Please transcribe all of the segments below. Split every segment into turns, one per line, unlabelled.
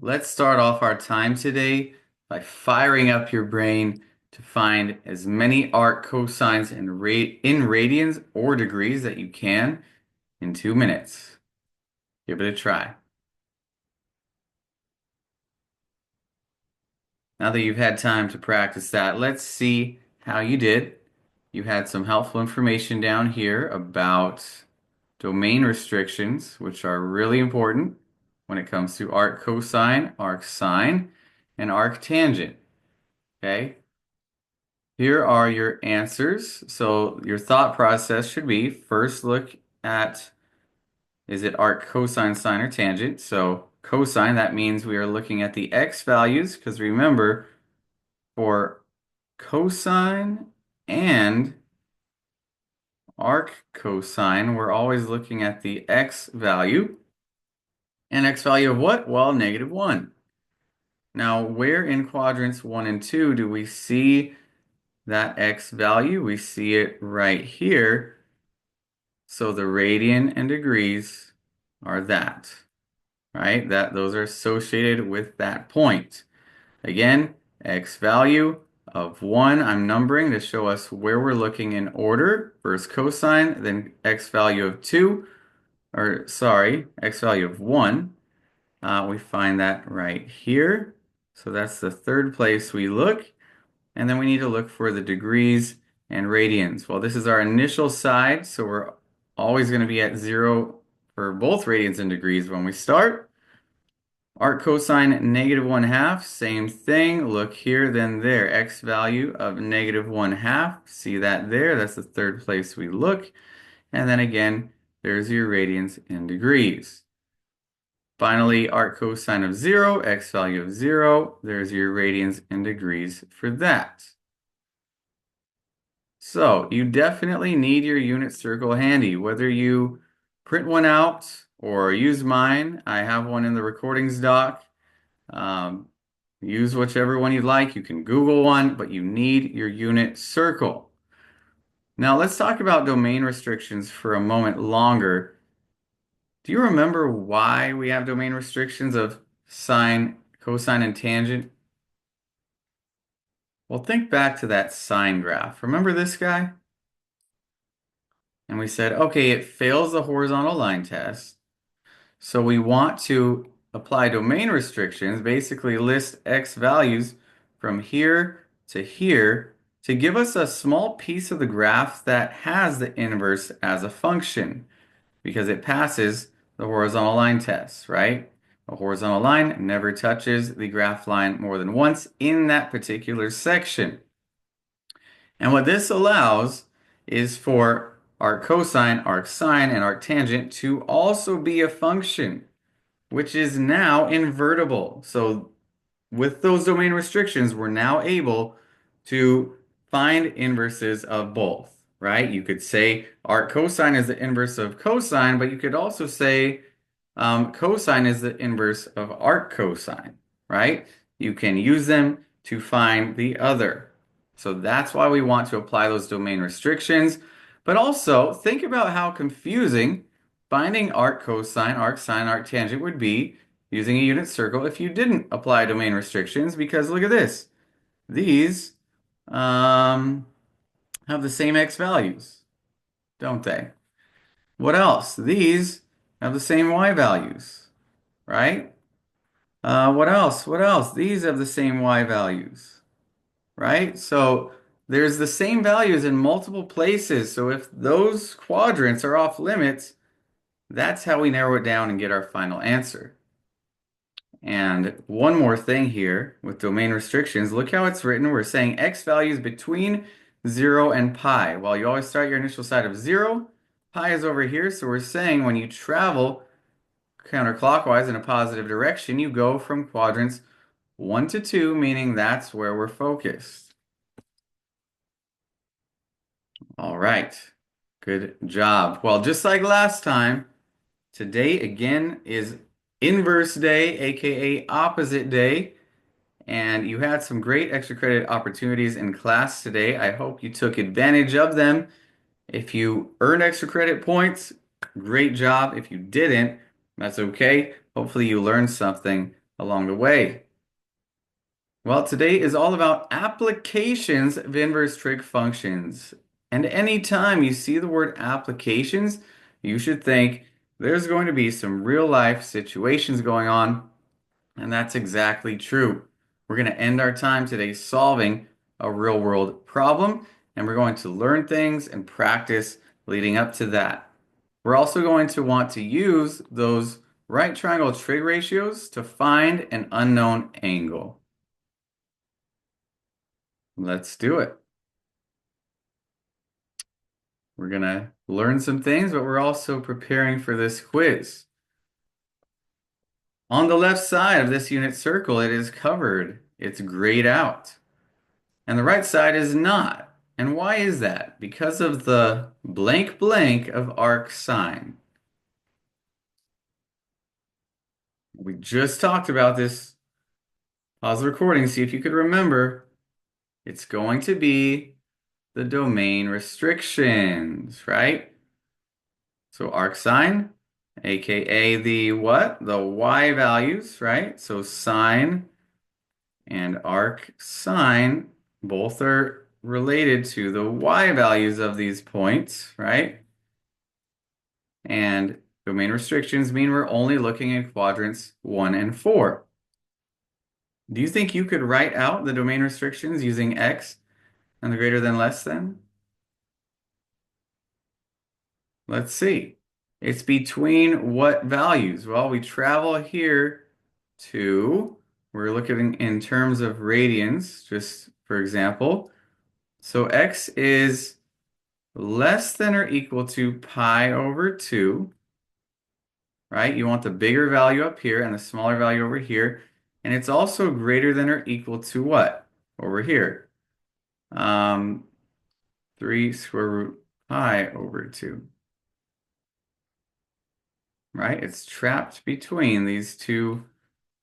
Let's start off our time today by firing up your brain to find as many arc cosines in radians or degrees that you can in 2 minutes. Give it a try. Now that you've had time to practice that, let's see how you did. You had some helpful information down here about domain restrictions, which are really important when it comes to arc cosine, arc sine, and arc tangent. Okay? Here are your answers. So your thought process should be first look at, is it arc, cosine, sine, or tangent? So cosine, that means we are looking at the x values, because remember, for cosine and arc cosine, we're always looking at the x value. And x value of what? Well, -1. Now, where in quadrants 1 and 2 do we see that x value? We see it right here. So the radian and degrees are that, right? Those are associated with that point. Again, x value of 1, I'm numbering to show us where we're looking in order. First cosine, then x value of 2, or sorry, x value of 1. We find that right here. So that's the third place we look. And then we need to look for the degrees and radians. Well, this is our initial side, so we're always going to be at 0 for both radians and degrees when we start. Arc cosine -1/2, same thing. Look here, then there. X value of -1/2. See that there? That's the third place we look. And then again, there's your radians and degrees. Finally, arc cosine of 0, x value of 0. There's your radians and degrees for that. So you definitely need your unit circle handy, whether you print one out or use mine. I have one in the recordings doc. Um, Use whichever one you like. You can Google one, but you need your unit circle. Now let's talk about domain restrictions for a moment longer. Do you remember why we have domain restrictions of sine, cosine, and tangent? Well, think back to that sine graph. Remember this guy? And we said, okay, it fails the horizontal line test. So we want to apply domain restrictions, basically list x values from here to here to give us a small piece of the graph that has the inverse as a function because it passes the horizontal line test, right? A horizontal line never touches the graph line more than once in that particular section. And what this allows is for arc cosine, arc sine, and arc tangent to also be a function, which is now invertible. So with those domain restrictions, we're now able to find inverses of both, right? You could say arc cosine is the inverse of cosine, but you could also say cosine is the inverse of arc cosine, right? You can use them to find the other. So that's why we want to apply those domain restrictions. But also think about how confusing finding arc cosine, arc sine, arc tangent would be using a unit circle if you didn't apply domain restrictions, because look at this. These have the same x values, don't they? What else? These have the same y values, right? What else? What else? These have the same y values, right? So there's the same values in multiple places. So if those quadrants are off limits, that's how we narrow it down and get our final answer. And one more thing here with domain restrictions, look how it's written. We're saying x values between 0 and pi. Well, you always start your initial side of 0. Pi is over here, so we're saying when you travel counterclockwise in a positive direction, you go from quadrants 1 to 2, meaning that's where we're focused. All right, good job. Well, just like last time, today again is inverse day, aka opposite day. And you had some great extra credit opportunities in class today. I hope you took advantage of them. If you earned extra credit points, great job. If you didn't, that's okay. Hopefully you learned something. along the way? Well, today is all about applications of inverse trig functions. And anytime you see the word applications, you should think there's going to be some real life situations going on. And that's exactly true. We're going to end our time today solving a real world problem, and we're going to learn things and practice leading up to that. We're also going to want to use those right triangle trig ratios to find an unknown angle. Let's do it. We're going to learn some things, but we're also preparing for this quiz. On the left side of this unit circle, it is covered. It's grayed out. And the right side is not. And why is that? Because of the blank blank of arc sine. We just talked about this. Pause the recording, see if you could remember. It's going to be the domain restrictions, right? So arc sine, aka the what? The y values, right? So sine and arc sine both are related to the y values of these points, right? And domain restrictions mean we're only looking at quadrants 1 and 4. Do you think you could write out the domain restrictions using x and the greater than less than? Let's see. It's between what values? Well, we travel here to, we're looking in terms of radians, just for example. So x is less than or equal to pi over 2, right? You want the bigger value up here and the smaller value over here. And it's also greater than or equal to what? Over here. 3 square root pi over 2. Right? It's trapped between these two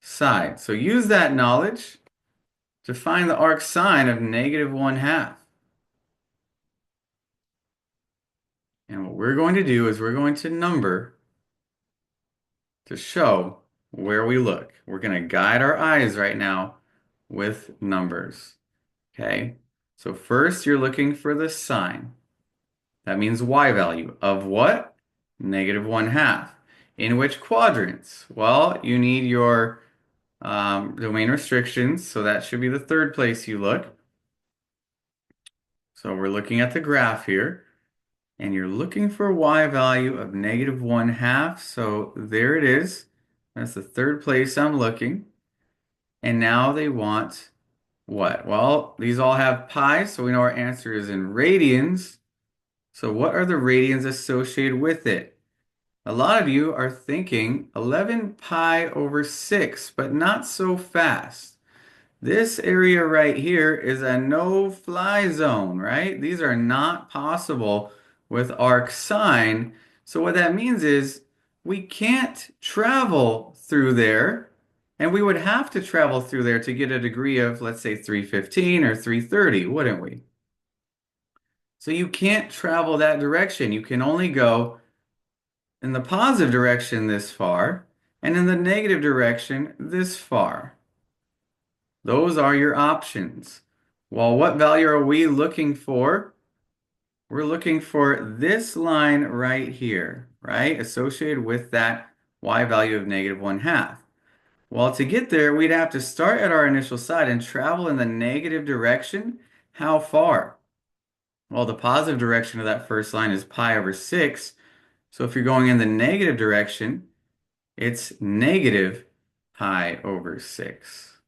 sides. So use that knowledge to find the arc sine of negative 1/2. And what we're going to do is we're going to number to show where we look. We're going to guide our eyes right now with numbers. Okay? So first you're looking for the sine. That means y value of what? Negative 1/2. In which quadrants? Well, you need your domain restrictions, so that should be the third place you look. So we're looking at the graph here, and you're looking for a y value of negative 1/2. So there it is. That's the third place I'm looking. And now they want what? Well, these all have pi, so we know our answer is in radians. So what are the radians associated with it? A lot of you are thinking 11 pi over 6, but not so fast. This area right here is a no-fly zone, right? These are not possible with arc sine. So what that means is we can't travel through there, and we would have to travel through there to get a degree of, let's say, 315 or 330, wouldn't we? So you can't travel that direction. You can only go in the positive direction this far, and in the negative direction this far. Those are your options. Well, what value are we looking for? We're looking for this line right here, right? Associated with that y value of negative 1/2. Well, to get there, we'd have to start at our initial side and travel in the negative direction. How far? Well, the positive direction of that first line is pi over 6. So if you're going in the negative direction, it's negative pi over 6.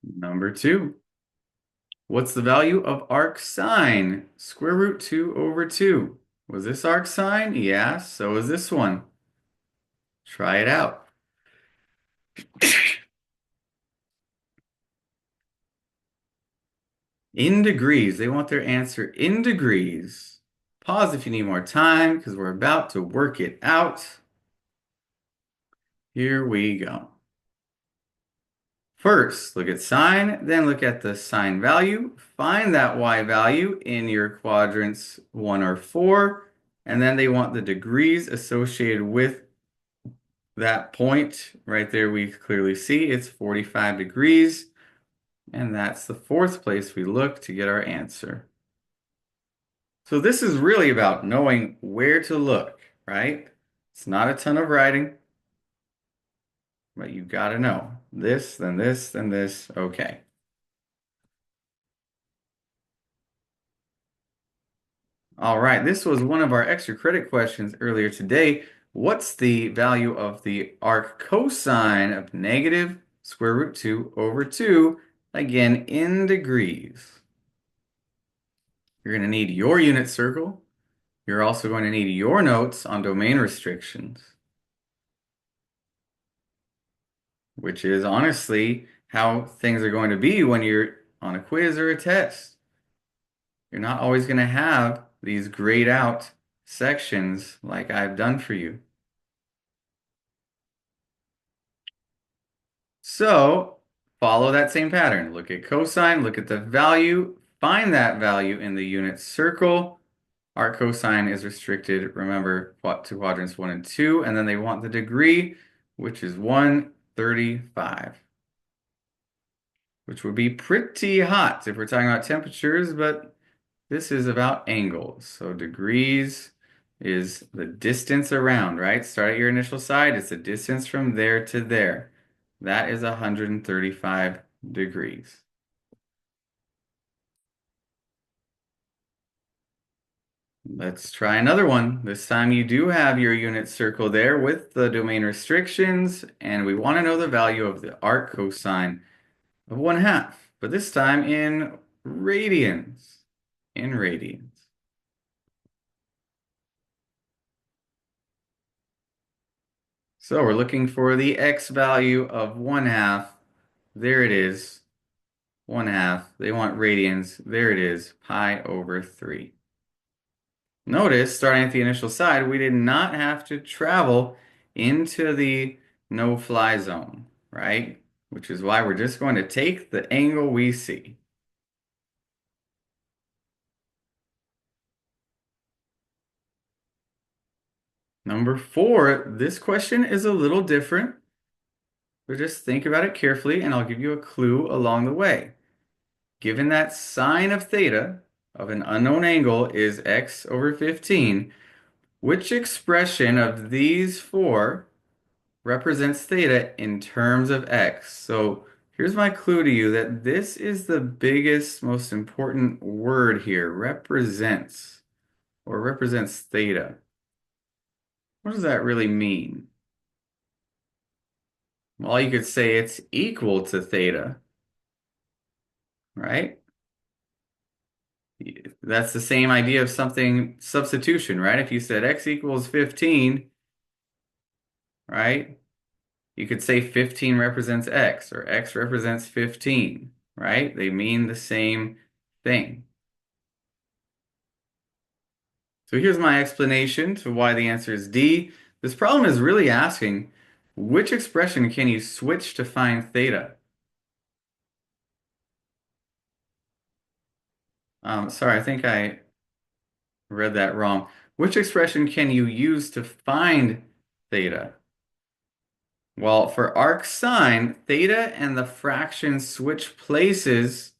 Number 2. What's the value of arc sine? Square root 2 over 2. Was this arc sine? Yeah, so is this one. Try it out. In degrees. They want their answer in degrees. Pause if you need more time because we're about to work it out. Here we go. First, look at sine, then look at the sine value. Find that y value in your quadrants 1 or 4, and then they want the degrees associated with that point. Right there, we clearly see it's 45 degrees, and that's the fourth place we look to get our answer. So this is really about knowing where to look, right? It's not a ton of writing, but you got to know this, then this, then this. Okay. All right, this was one of our extra credit questions earlier today. What's the value of the arc cosine of negative square root 2 over 2, again in degrees? You're going to need your unit circle. You're also going to need your notes on domain restrictions, which is honestly how things are going to be when you're on a quiz or a test. You're not always going to have these grayed out sections like I've done for you. So follow that same pattern. Look at cosine, look at the value, find that value in the unit circle. Arc cosine is restricted, remember, to quadrants 1 and 2, and then they want the degree, which is 135, which would be pretty hot if we're talking about temperatures, but this is about angles. So degrees is the distance around, right? Start at your initial side. It's the distance from there to there. That is 135 degrees. Let's try another one. This time you do have your unit circle there with the domain restrictions, and we want to know the value of the arc cosine of 1/2, but this time in radians. In radians. So we're looking for the x value of 1/2. There it is. 1/2. They want radians. There it is. Pi over 3. Notice, starting at the initial side, we did not have to travel into the no-fly zone, right? Which is why we're just going to take the angle we see. Number 4, this question is a little different. But just think about it carefully, and I'll give you a clue along the way. Given that sine of theta of an unknown angle is x over 15, which expression of these four represents theta in terms of x? So here's my clue to you that this is the biggest, most important word here, represents, or represents theta. What does that really mean? Well, you could say it's equal to theta, right? That's the same idea of something substitution, right? If you said x equals 15, right? You could say 15 represents x or x represents 15, right? They mean the same thing. So here's my explanation to why the answer is D. This problem is really asking, which expression can you switch to find theta? Sorry, I think I read that wrong. Which expression can you use to find theta? Well, for arc sine, theta and the fraction switch places,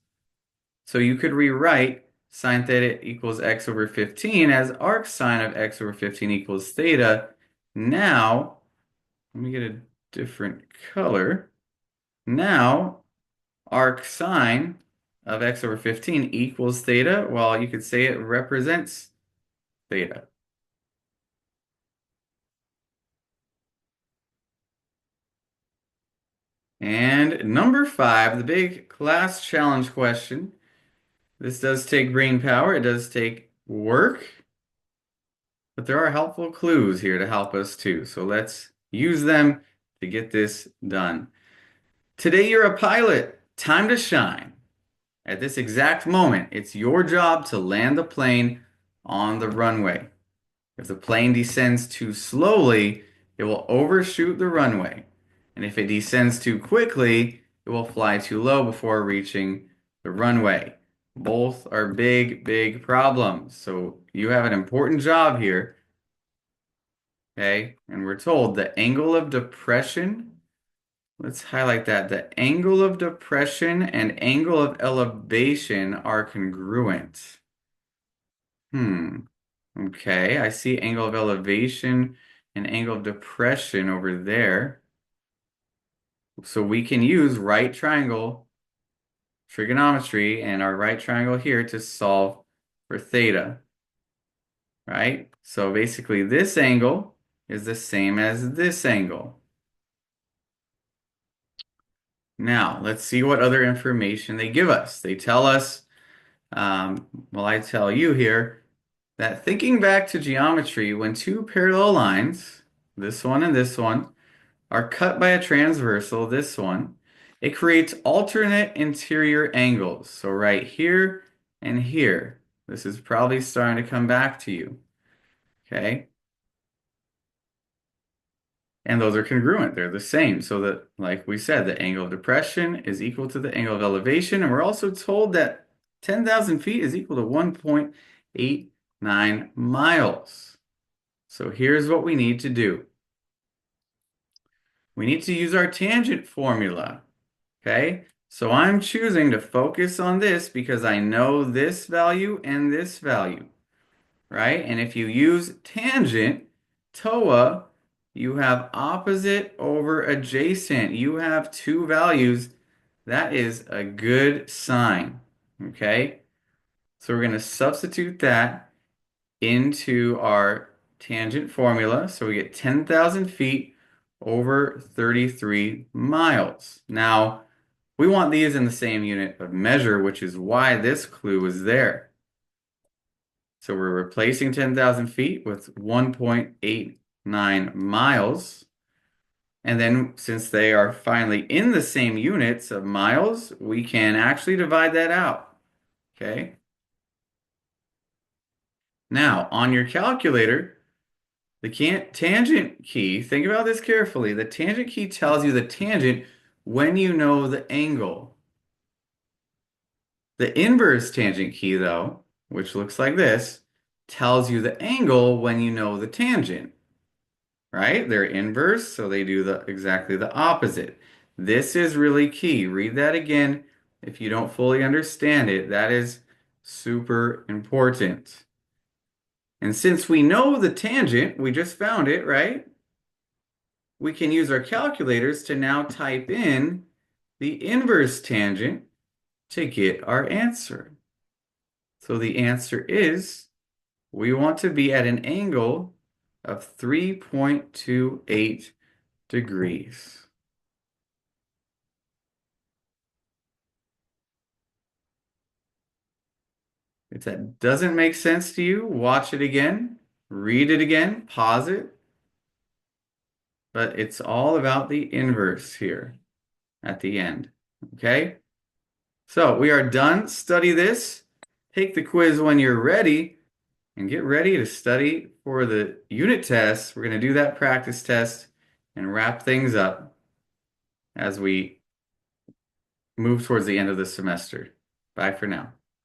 so you could rewrite sine theta equals x over 15 as arc sine of x over 15 equals theta. Now, let me get a different color. Now, arc sine of x over 15 equals theta. Well, you could say it represents theta. And number 5, the big class challenge question. This does take brain power, it does take work, but there are helpful clues here to help us too. So let's use them to get this done. Today you're a pilot, time to shine. At this exact moment, it's your job to land the plane on the runway. If the plane descends too slowly, it will overshoot the runway. And if it descends too quickly, it will fly too low before reaching the runway. Both are big, big problems. So you have an important job here. Okay, and we're told the angle of depression, let's highlight that. The angle of depression and angle of elevation are congruent. Hmm. Okay, I see angle of elevation and angle of depression over there. So we can use right triangle trigonometry and our right triangle here to solve for theta, right? So basically this angle is the same as this angle. Now, let's see what other information they give us. They tell us, well, I tell you here, that thinking back to geometry, when two parallel lines, this one and this one, are cut by a transversal, this one, it creates alternate interior angles. So right here and here, this is probably starting to come back to you, okay? And those are congruent, they're the same. So that, like we said, the angle of depression is equal to the angle of elevation. And we're also told that 10,000 feet is equal to 1.89 miles. So here's what we need to do. We need to use our tangent formula, okay? So I'm choosing to focus on this because I know this value and this value, right? And if you use tangent, TOA, you have opposite over adjacent. You have two values. That is a good sign, okay? So we're going to substitute that into our tangent formula. So we get 10,000 feet over 33 miles. Now, we want these in the same unit of measure, which is why this clue is there. So we're replacing 10,000 feet with 1.89 miles. And then since they are finally in the same units of miles, we can actually divide that out. Okay. Now, on your calculator, the tangent key, think about this carefully. The tangent key tells you the tangent when you know the angle. The inverse tangent key, though, which looks like this, tells you the angle when you know the tangent, right? They're inverse, so they do exactly the opposite. This is really key. Read that again if you don't fully understand it. That is super important. And since we know the tangent, we just found it, right? We can use our calculators to now type in the inverse tangent to get our answer. So the answer is we want to be at an angle of 3.28 degrees. If that doesn't make sense to you, watch it again, read it again, pause it. But it's all about the inverse here at the end. Okay? So we are done. Study this. Take the quiz when you're ready and get ready to study for the unit test. We're going to do that practice test and wrap things up as we move towards the end of the semester. Bye for now.